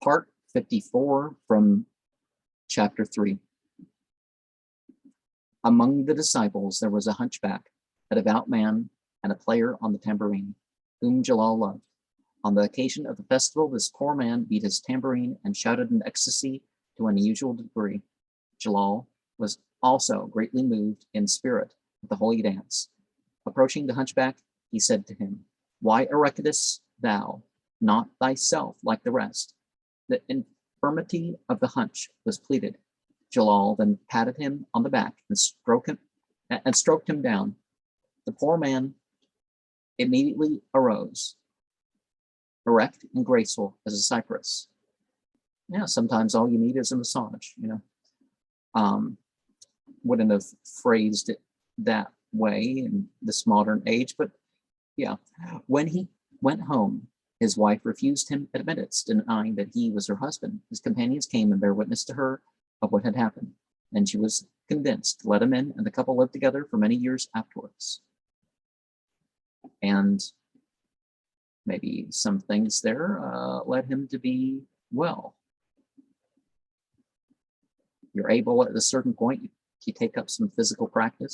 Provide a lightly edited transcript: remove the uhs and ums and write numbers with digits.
Part 54 from chapter 3. Among the disciples there was a hunchback, a devout man, and a player on the tambourine, whom Jalal loved. On the occasion of the festival, this poor man beat his tambourine and shouted in ecstasy to an unusual degree. Jalal was also greatly moved in spirit with the holy dance. Approaching the hunchback, he said to him, "Why erectest thou not thyself like the rest?" The infirmity of the hunch was pleaded. Jalal then patted him on the back and stroked him down. The poor man immediately arose, erect and graceful as a cypress. Yeah, sometimes all you need is a massage, Wouldn't have phrased it that way in this modern age, but yeah. When he went home, his wife refused him admittance, denying that he was her husband. His companions came and bare witness to her of what had happened, and she was convinced to let him in, and the couple lived together for many years afterwards. And maybe some things there led him to be well. You're able at a certain point, you take up some physical practice.